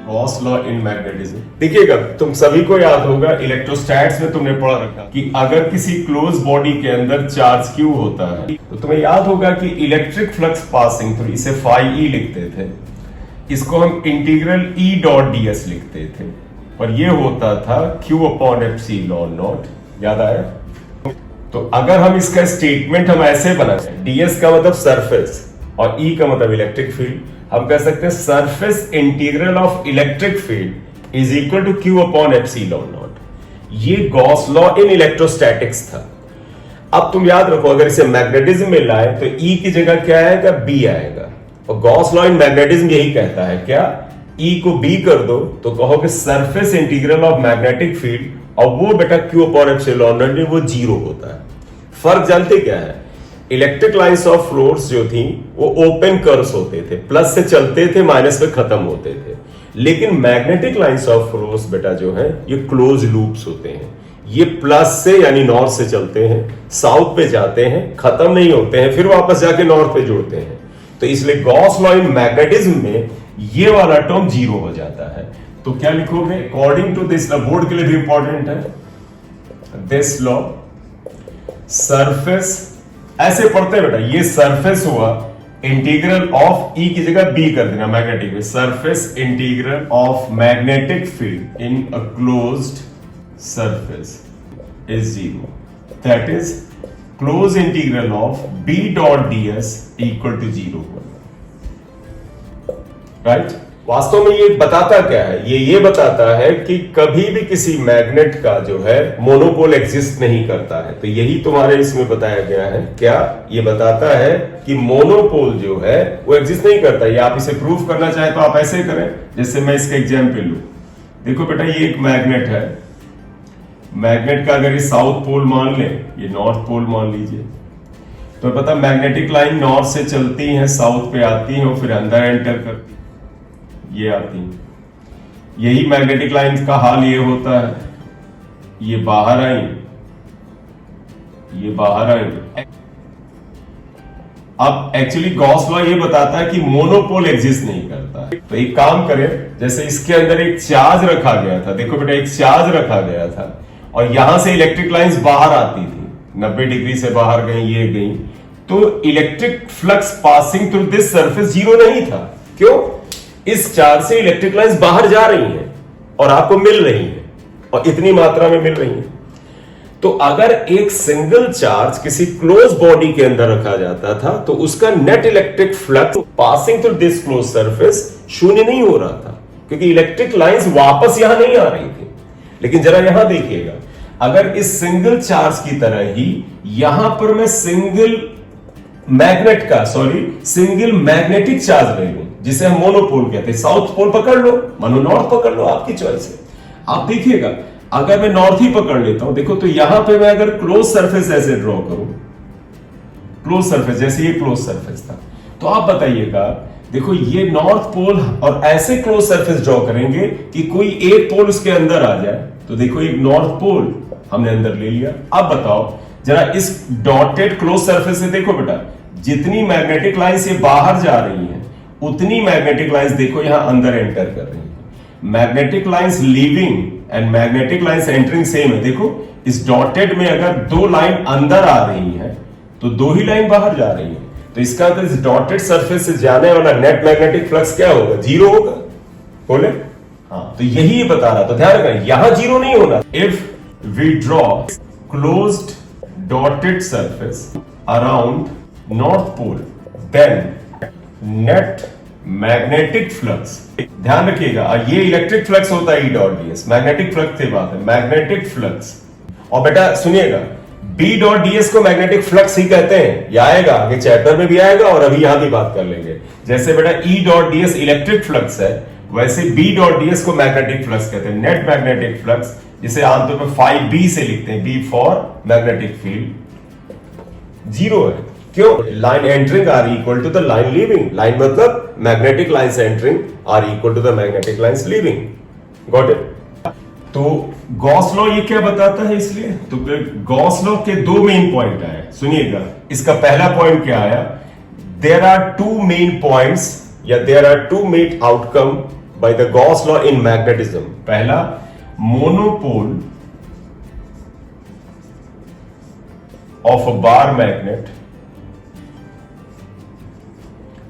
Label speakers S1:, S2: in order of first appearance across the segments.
S1: Gauss law in magnetism. देखिएगा, तुम सभी को याद होगा इलेक्ट्रोस्टैट्स में तुमने पढ़ा रखा कि अगर किसी क्लोज बॉडी के अंदर चार्ज क्यू होता है तो तुम्हें याद होगा कि इलेक्ट्रिक फ्लक्स पासिंग थ्रू, इसे फाई ई लिखते थे, इसको हम इंटीग्रल ई डॉट ds लिखते थे और ये होता था q अपॉन एप्सिलॉन नॉट। याद आया? तो अगर हम इसका स्टेटमेंट हम ऐसे बनाते हैं, ds का मतलब सरफेस और e का मतलब इलेक्ट्रिक फील्ड, हम कह सकते हैं surface integral of electric field is equal to q upon epsilon nought. ये गॉस लॉ इन इलेक्ट्रोस्टैटिक्स था। अब तुम याद रखो, अगर इसे मैग्नेटिज्म में लाए तो E की जगह क्या आएगा? B आएगा। और गॉस लॉ इन मैग्नेटिज्म यही कहता है, क्या E को B कर दो तो कहो कि surface integral of magnetic field, और वो बेटा Q अपॉन एप्सिलॉन नॉट वो जीरो होता है। फर्क जानते क्या है? इलेक्ट्रिक लाइंस ऑफ फ्लोर्स जो थी वो ओपन कर्व्स होते थे, प्लस से चलते थे, माइनस पे खत्म होते थे। लेकिन मैग्नेटिक लाइंस ऑफ फ्लोर्स बेटा जो है ये क्लोज लूप्स होते हैं। ये प्लस से यानी नॉर्थ से चलते हैं, साउथ पे जाते हैं, खत्म नहीं होते हैं, फिर वापस जाके नॉर्थ पे जुड़ते हैं। तो इसलिए गॉस लॉ इन मैग्नेटिज्म में ये वाला टर्म जीरो हो जाता है। तो क्या लिखोगे? According to this law, board के लिए भी इंपॉर्टेंट है, दिस लॉ सरफेस, ऐसे पढ़ते हैं बेटा, ये सरफेस हुआ, इंटीग्रल ऑफ ई की जगह बी कर देना मैग्नेटिक में, surface integral of magnetic field in a closed surface is zero, that is close integral of b dot ds equal to zero. Right? वास्तव में ये बताता क्या है? ये बताता है कि कभी भी किसी मैग्नेट का जो है मोनोपोल एग्जिस्ट नहीं करता है। तो यही तुम्हारे इसमें बताया गया है। क्या ये बताता है कि मोनोपोल जो है वो एग्जिस्ट नहीं करता। ये आप इसे प्रूव करना चाहे तो आप ऐसे करें, जैसे मैं इसका एग्जाम्पल लूं। देखो बेटा, ये एक मैग्नेट है। मैग्नेट का अगर ये साउथ पोल मान ले, ये नॉर्थ पोल मान लीजिए, तो पता मैग्नेटिक लाइन नॉर्थ से चलती है, साउथ पे आती है और फिर अंदर एंटर करती है, ये आती है। यही मैग्नेटिक लाइन का हाल ये होता है, ये बाहर आई, ये बाहर आई। अब एक्चुअली गॉस लॉ ये बताता है कि मोनोपोल एग्जिस्ट नहीं करता। तो एक काम करें, जैसे इसके अंदर एक चार्ज रखा गया था, देखो बेटा एक चार्ज रखा गया था और यहां से इलेक्ट्रिक लाइंस बाहर आती थी, 90 डिग्री से बाहर गई, ये गई, तो electric flux passing through this surface zero नहीं था। क्यों? इस चार्ज से इलेक्ट्रिक लाइंस बाहर जा रही हैं और आपको मिल रही हैं, और इतनी मात्रा में मिल रही हैं। तो अगर एक सिंगल चार्ज किसी क्लोज बॉडी के अंदर रखा जाता था तो उसका net electric flux passing through this close surface शून्य नहीं हो रहा था, क्योंकि इलेक्ट्रिक लाइंस वापस यहां नहीं आ रही थी। लेकिन जरा यहां देखिएगा, अगर इस सिंगल चार्ज की तरह ही यहां पर मैं सिंगल मैग्नेटिक चार्ज ले लूं, जिसे हम मोनोपोल कहते हैं, साउथ पोल पकड़ लो, मानो नॉर्थ पकड़ लो, आपकी चॉइस है। आप देखिएगा, अगर मैं नॉर्थ ही पकड़ लेता हूं, देखो तो यहां पे मैं अगर क्लोज सरफेस ऐसे ड्रॉ करूं, क्लोज सरफेस, जैसे ये क्लोज सरफेस था, तो आप बताइएगा, देखो ये नॉर्थ पोल, और ऐसे क्लोज सरफेस ड्रॉ करेंगे कि कोई एक पोल उसके अंदर आ जाए। तो देखो एक नॉर्थ पोल हमने अंदर ले लिया। अब बताओ जरा इस डॉटेड क्लोज सरफेस से देखो बेटा, जितनी मैग्नेटिक लाइंस ये बाहर जा रही हैं, उतनी मैग्नेटिक लाइंस देखो यहां अंदर एंटर कर रही हैं। Magnetic lines leaving and magnetic lines entering same है। देखो इस डॉटेड में अगर दो लाइन अंदर आ रही हैं तो दो ही लाइन बाहर जा रही हैं। तो इसका मतलब इस डॉटेड सरफेस से जाने वाला नेट मैग्नेटिक फ्लक्स क्या होगा? जीरो होगा। बोले हाँ, तो यही बता रहा। तो ध्यान रखना, यहां जीरो नहीं होना। If we draw closed dotted surface around north pole, then net magnetic flux, ध्यान रखिएगा, ये इलेक्ट्रिक फ्लक्स होता है E dot ds, magnetic flux की बात है, मैग्नेटिक फ्लक्स। और बेटा सुनिएगा, b डॉट ds को मैग्नेटिक फ्लक्स ही कहते हैं। यह आएगा आगे चैप्टर में भी आएगा और अभी यहां भी बात कर लेंगे। जैसे बेटा e dot ds electric flux है, वैसे b डॉट ds को मैग्नेटिक फ्लक्स कहते हैं, नेट मैग्नेटिक फ्लक्स, जिसे आमतौर पर phi b से लिखते हैं, b for magnetic field zero है। क्यों? Line entering are equal to the line leaving. Line मतलब magnetic lines entering are equal to the magnetic lines leaving. Got it? तो गॉस लॉ ये क्या बताता है? इसलिए तो गॉस लॉ के दो मेन पॉइंट आए, सुनिएगा। इसका पहला पॉइंट क्या आया? There are two main points या there are two main outcome by the Gauss law in magnetism. पहला, monopole of a bar magnet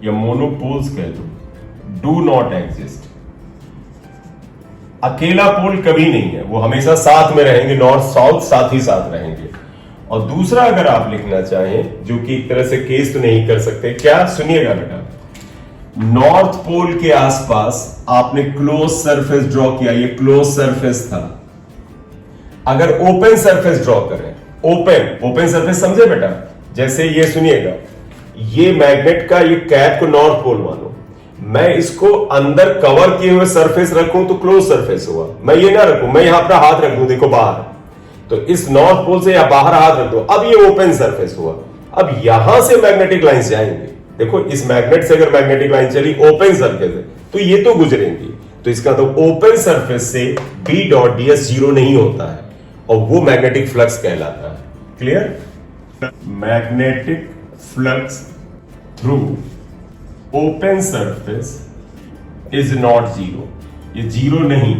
S1: या मोनोपोल्स कह दो, डू नॉट एग्जिस्ट। अकेला पोल कभी नहीं है, वो हमेशा साथ में रहेंगे, नॉर्थ साउथ साथ ही साथ रहेंगे। और दूसरा अगर आप लिखना चाहें, जो कि एक तरह से केस तो नहीं कर सकते, क्या, सुनिएगा बेटा, नॉर्थ पोल के आसपास आपने क्लोज सरफेस ड्रॉ किया, ये क्लोज सरफेस था। अगर ओपन सरफेस ड्रॉ करें, ओपन सरफेस समझे बेटा, जैसे ये सुनिएगा, ये मैग्नेट का ये कैप को नॉर्थ पोल मानो, मैं इसको अंदर कवर किए हुए सरफेस रखूं तो क्लोज सरफेस हुआ। मैं ये ना रखूं, मैं यहां अपना हाथ रख दूं, देखो बाहर, तो इस नॉर्थ पोल से या बाहर हाथ रख दो, अब ये ओपन सरफेस हुआ। अब यहां से मैग्नेटिक लाइंस जाएंगे, देखो इस मैग्नेट से अगर मैग्नेटिक लाइन चली ओपन सरफेस है तो ये तो गुजरेंगी, तो इसका तो ओपन सरफेस से B डॉट ds जीरो नहीं होता है, और वो मैग्नेटिक फ्लक्स कहलाता है। Clear? Magnetic flux through open surface is not zero, ये जीरो नहीं,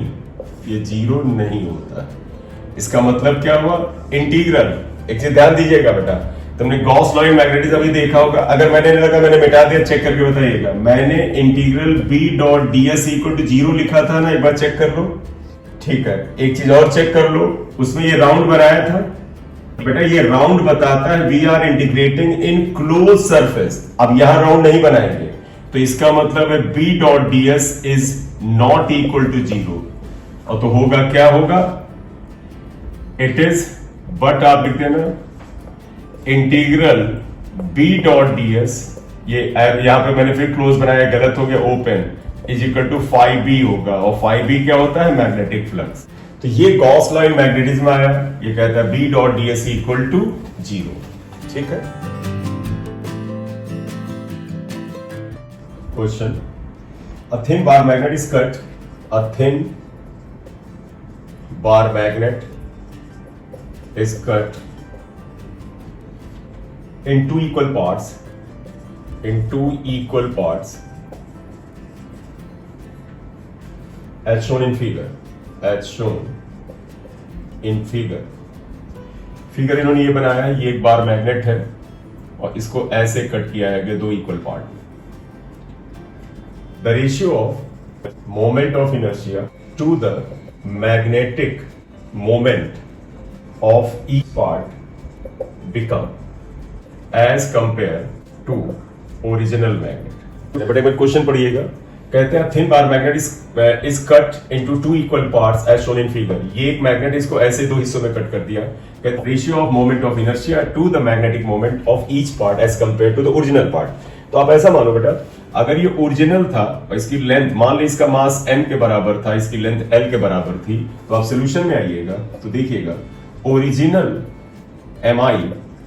S1: ये जीरो नहीं होता है। इसका मतलब क्या हुआ? इंटीग्रल, एक चीज ध्यान दीजिएगा बेटा, तुमने गॉस लॉ इन मैग्नेटिज्म अभी देखा होगा, अगर मैंने लगा मैंने मिटा दिया, चेक करके बताइएगा। मैंने integral B dot ds equal to zero लिखा था ना, एक बार चेक कर लो। ठीक है, एक चीज और चेक कर लो, उसमें ये राउंड बनाया था बेटा, ये राउंड बताता है we are integrating in close surface. अब यहां राउंड नहीं बनाएंगे, तो इसका मतलब है B dot ds is not equal to zero, और तो होगा क्या होगा? इट इज, बट आप लिख देना इंटीग्रल B डॉट ds, ये यहां पे मैंने फिर क्लोज बनाया, गलत हो गया, open, is equal to 5B होगा, और 5B क्या होता है? Magnetic flux. तो ये गॉस लॉ इन मैग्नेटिज्म आया, ये कहता है B dot ds equal to zero. ठीक है, question, a thin bar magnet is cut, a thin bar magnet is cut in two equal parts, as shown in figure, figure इन्होंने ये बनाया है, ये एक बार मैग्नेट है और इसको ऐसे कट किया है दो equal part. The ratio of moment of inertia to the magnetic moment of each part become as compared to original magnet. But एक बार क्वेश्चन पढ़िएगा, कहते हैं thin bar magnet is cut into two equal parts as shown in figure. ये एक magnet, इसको ऐसे दो हिस्सों में कट कर दिया। कहते ratio of moment of inertia to the magnetic moment of each part as compare to the original part. तो आप ऐसा मानो बेटा, अगर ये ओरिजिनल था और इसकी लेंथ, मान ली इसका मास m के बराबर था, इसकी लेंथ l के बराबर थी, तो आप सोल्यूशन में आइएगा तो देखिएगा ओरिजिनल mi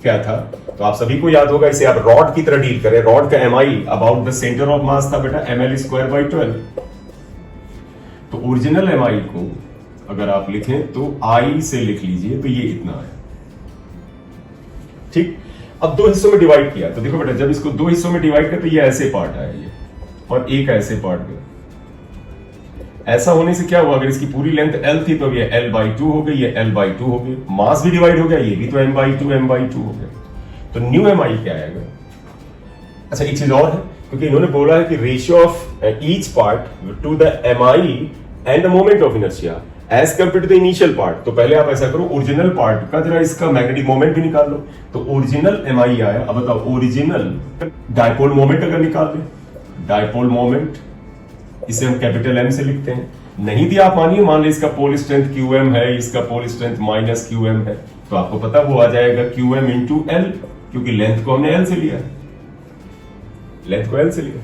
S1: क्या था, तो आप सभी को याद होगा, इसे आप रॉड की तरह डील करें। रॉड का mi about the centre of mass था बेटा ml स्क्वायर बाई 12। तो ओरिजिनल mi को अगर आप लिखें तो I से लिख लीजिए, तो ये इतना है। ठीक, अब दो हिस्सों में डिवाइड किया, तो देखो बेटा जब इसको दो हिस्सों में डिवाइड कर तो ये ऐसे पार्ट आया ये, और एक ऐसे पार्ट गया। ऐसा होने से क्या हुआ, अगर इसकी पूरी लेंथ L थी तो ये L/2 हो गई, ये L/2 हो गई, मास भी डिवाइड हो गया, ये भी तो M/2 हो गया। तो न्यू mi क्या आएगा? अच्छा एक चीज और है, क्योंकि इन्होंने बोला है कि ratio of each part to the mi and the moment of inertia as compare to the initial part. तो पहले आप ऐसा करो, ओरिजिनल पार्ट का जरा इसका मैग्नेटिक मोमेंट भी निकाल लो। तो ओरिजिनल mi आया, अब बताओ ओरिजिनल डायपोल मोमेंट अगर निकाल ले, डायपोल मोमेंट इसे हम कैपिटल M से लिखते हैं। नहीं दिया आप मानिए, मान लीजिए इसका पोल स्ट्रेंथ QM है, इसका पोल स्ट्रेंथ माइनस QM है, तो आपको पता वो आ जाएगा QM इंटू L, क्योंकि लेंथ को हमने L से लिया, लेंथ को L से लिया।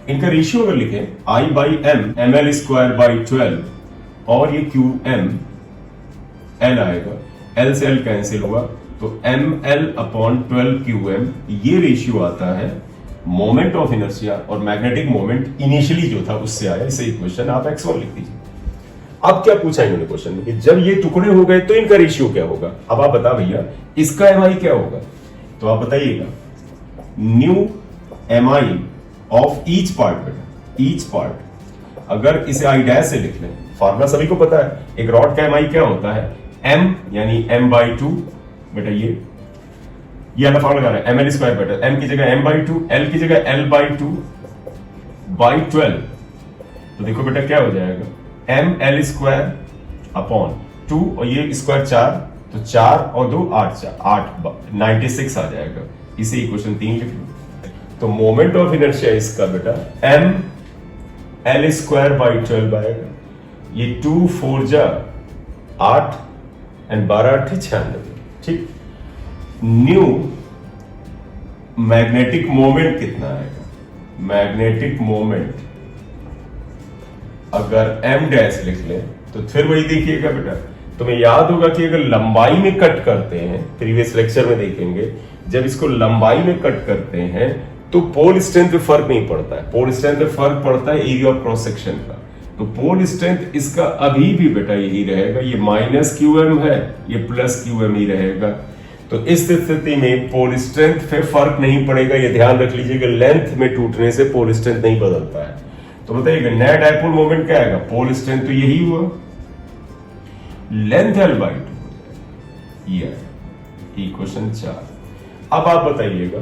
S1: इनका रेशियो अगर लिखें I/M ml स्क्वायर बाई 12, और ये QM L आएगा, L से L कैंसिल हुआ, तो ml अपॉन 12 QM, ये रेशियो आता है मोमेंट ऑफ इनर्शिया और मैग्नेटिक मोमेंट इनिशियली जो था उससे आया। इसे इक्वेशन आप x1 लिख दीजिए। अब क्या पूछा इन्होंने क्वेश्चन में कि जब ये टुकड़े हो गए तो इनका रेशियो क्या होगा। अब आप बता भैया इसका mi क्या होगा, तो आप बताइएगा new mi of each part, बेटा ईच पार्ट। अगर इसे आई डैश से लिख लें, फॉर्मूला सभी को पता है, एक रॉड का एमआई क्या होता है, एम यानी m/2 बेटा, ये वाला फॉर्मूला लगाना है, ml² बेटा, m की जगह m/2, l की जगह l/2 बाई 12। तो देखो बेटा क्या हो जाएगा, ml² अपॉन 2 और ये स्क्वायर 4, तो 4 और 2 8, 96 आ जाएगा। इसे इक्वेशन 3 लिख लो। तो मोमेंट ऑफ इनर्शिया इसका बेटा ml²/12 आएगा। ये 2 4 जा 8 एंड 12 8 96, ठीक। न्यू मैग्नेटिक मोमेंट कितना आएगा, मैग्नेटिक मोमेंट अगर m डैश लिख ले तो फिर वही देखिएगा बेटा, तुम्हें याद होगा कि अगर लंबाई में कट करते हैं, प्रीवियस लेक्चर में देखेंगे, जब इसको लंबाई में कट करते हैं तो पोल स्ट्रेंथ पे फर्क नहीं पड़ता है, पोल स्ट्रेंथ पे फर्क पड़ता है एरिया ऑफ क्रॉस सेक्शन का। तो पोल स्ट्रेंथ इसका अभी भी बेटा यही रहेगा, ये -qm है, ये +qm ही रहेगा। तो इस स्थिति में पोल स्ट्रेंथ पे फर्क नहीं पड़ेगा, ये ध्यान रख लीजिएगा। लेंथ में टूटने से पोल स्ट्रेंथ नहीं बदलता है। तो बताइएगा नया डायपोल मोमेंट क्या आएगा, पोल स्ट्रेंथ तो यही हुआ, लेंथ l/2 ये इक्वेशन 4। अब आप बताइएगा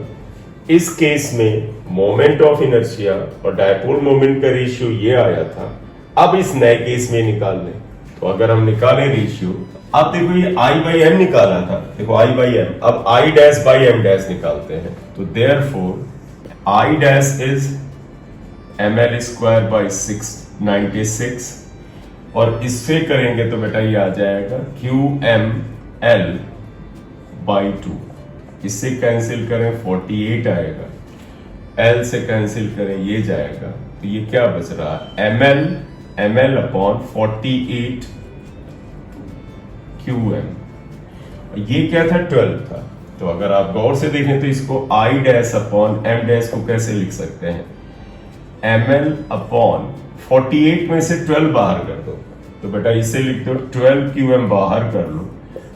S1: इस केस में मोमेंट ऑफ इनर्शिया और डायपोल मोमेंट का रेशियो ये आया था, अब इस नए केस में निकाल लें। तो अगर हम निकालें रेशियो, अब देखो ये I/m निकाला था, देखो I/m, अब I'/m' निकालते हैं। तो देयरफॉर I' इज ml² 96 और इससे करेंगे तो बेटा ये आ जाएगा qml/2। इससे कैंसिल करें 48 आएगा, l से कैंसिल करें ये जाएगा, तो ये क्या बच रहा है, ml/48 qm। ये क्या था, 12 था। तो अगर आप गौर से देखें तो इसको I'/m' को कैसे लिख सकते हैं, ml/48 में से 12 बाहर कर दो, तो बेटा इसे लिख दो 12 qm बाहर कर लो,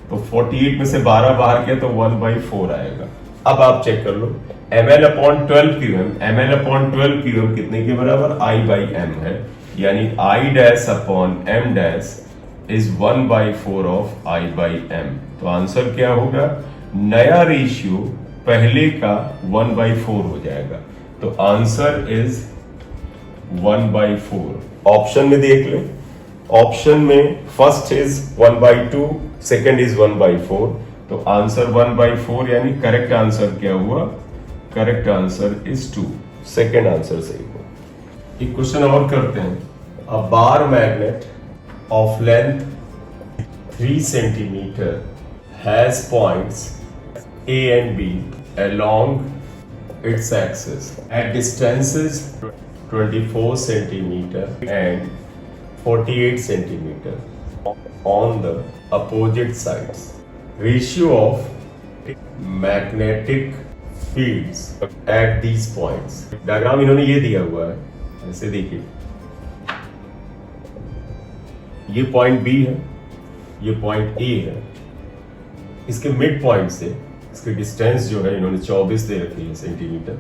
S1: तो 48 में से 12 बाहर किया तो 1/4 आएगा। अब आप चेक कर लो, ml/12 qm कितने के बराबर, I/m है, यानी I'/m' इज 1/4 ऑफ I/m। तो आंसर क्या होगा, नया रेशियो पहले का 1/4 हो जाएगा। तो आंसर इज 1/4। ऑप्शन में देख ले, ऑप्शन में फर्स्ट इज 1/2, सेकंड इज 1/4, तो आंसर 1/4, यानी करेक्ट आंसर क्या हुआ, correct answer is 2, second answer सही हुआ। एक क्वेश्चन और करते हैं। A bar magnet of length 3 centimetre has points A and B along its axis at distances 24 centimeter and 48 centimeter on the opposite sides. Ratio of magnetic fields at these points. Diagram इन्होंने ये दिया हुआ है, ऐसे देखिए, ये point B है, ये पॉइंट A है, इसके मिड पॉइंट से इसकी डिस्टेंस जो है इन्होंने 24 दे रखी है सेंटीमीटर,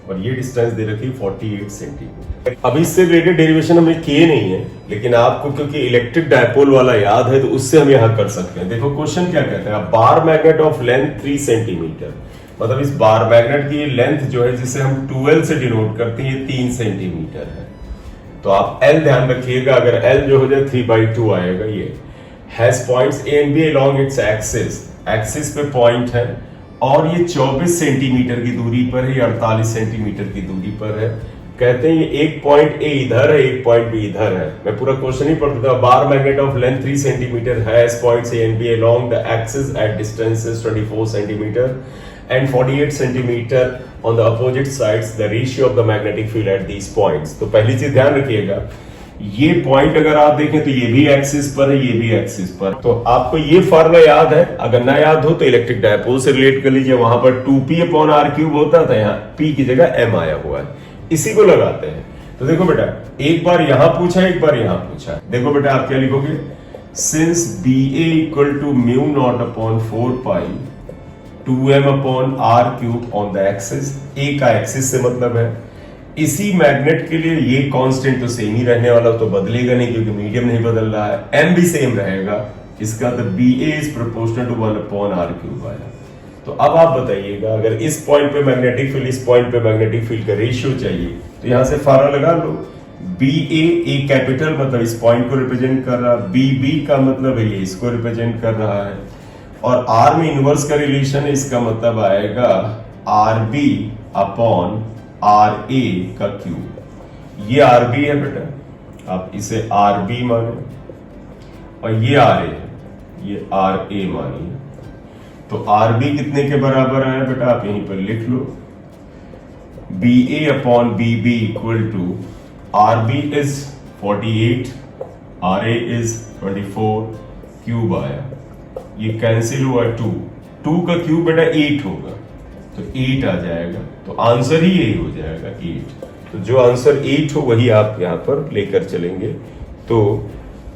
S1: और ये डिस्टेंस दे रखी है 48 सेंटीमीटर। अभी इससे रिलेटेड डेरिवेशन हमने किए नहीं है, लेकिन आपको क्योंकि इलेक्ट्रिक डायपोल वाला याद है तो उससे हम यहां कर सकते हैं। देखो क्वेश्चन क्या कहते हैं, बार मैग्नेट ऑफ लेंथ 3 सेंटीमीटर, मतलब इस बार मैग्नेट की लेंथ जो है जिसे हम 2l से डिनोट करते हैं, ये 3 सेंटीमीटर है। तो आप l ध्यान रखिएगा, अगर l जो हो जाए 3/2 आएगा। ये has points A and B along its axis, axis पे पॉइंट है, और ये 24 सेंटीमीटर की दूरी पर है, 48 सेंटीमीटर की दूरी पर है। कहते हैं ये एक पॉइंट ए इधर है, एक पॉइंट बी इधर है। मैं पूरा क्वेश्चन ही पढ़ता हूं। Bar magnet of length 3 centimetre has points A and B along the axis at distances 24 centimetre and 48 centimeter on the opposite sides. The ratio of the magnetic field at these points. तो पहली चीज ध्यान रखिएगा, ये point अगर आप देखें तो ये भी एक्सिस पर है, ये भी एक्सिस पर। तो आपको ये फार्मूला याद है, अगर ना याद हो तो इलेक्ट्रिक डायपोल से रिलेट कर लीजिए। वहां पर 2p/r³ होता था, यहाँ p की जगह m आया हुआ है, इसी को लगाते हैं। तो देखो बेटा, एक बार यहां पूछा, एक बार यहां पूछा। देखो बेटा आप क्या लिखोगे, since BA equal to μ0/4π 2m/r³ on the axis. A का एक्सिस से मतलब है, इसी मैग्नेट के लिए ये कांस्टेंट तो सेम ही रहने वाला, तो बदलेगा नहीं क्योंकि मीडियम नहीं बदल रहा है, m भी सेम रहेगा। इसका तो BA is proportional to 1/r³ आया। तो अब आप बताइएगा, अगर इस पॉइंट पे मैग्नेटिक फील्ड, इस पॉइंट पे मैग्नेटिक फील्ड का रेशियो चाहिए, तो यहां से फारा लगा लो। BA ए कैपिटल मतलब इस पॉइंट को रिप्रेजेंट कर रहा, BB का मतलब है ये इसको रिप्रेजेंट कर रहा है, और R में इनवर्स का रिलेशन है, इसका मतलब आएगा RB अपॉन RA का क्यूब। ये RB है बेटा, आप इसे RB माने, और ये RA है, ये RA मानिए। तो RB कितने के बराबर है बेटा, आप यहीं पर लिख लो, BA upon BB equal to RB is 48, RA is 24, cube आया, ये कैंसिल हुआ 2 का क्यूब बेटा 8 होगा, तो 8 आ जाएगा, तो आंसर ही यही हो जाएगा 8। तो जो आंसर 8 हो वही आप यहां पर लेकर चलेंगे। तो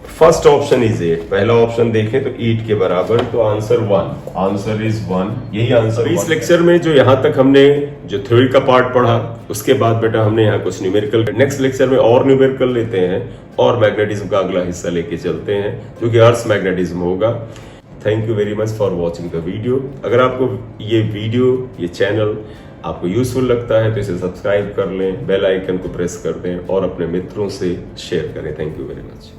S1: फर्स्ट ऑप्शन इज 8, पहला ऑप्शन देखें तो 8 के बराबर, तो आंसर 1, आंसर इज 1, यही आंसर। इस लेक्चर में जो यहां तक हमने जो थ्योरी का पार्ट पढ़ा, उसके बाद बेटा हमने यहाँ कुछ न्यूमेरिकल, नेक्स्ट लेक्चर में और न्यूमेरिकल लेते हैं और मैग्नेटिज्म का अगला हिस्सा लेके चलते हैं जो कि अर्थ मैग्नेटिज्म होगा। Thank you very much for watching the video. अगर आपको ये वीडियो, ये चैनल आपको यूजफुल लगता है तो इसे सब्सक्राइब कर लें, बेल आइकन को प्रेस कर दें और अपने मित्रों से शेयर करें। Thank you very much.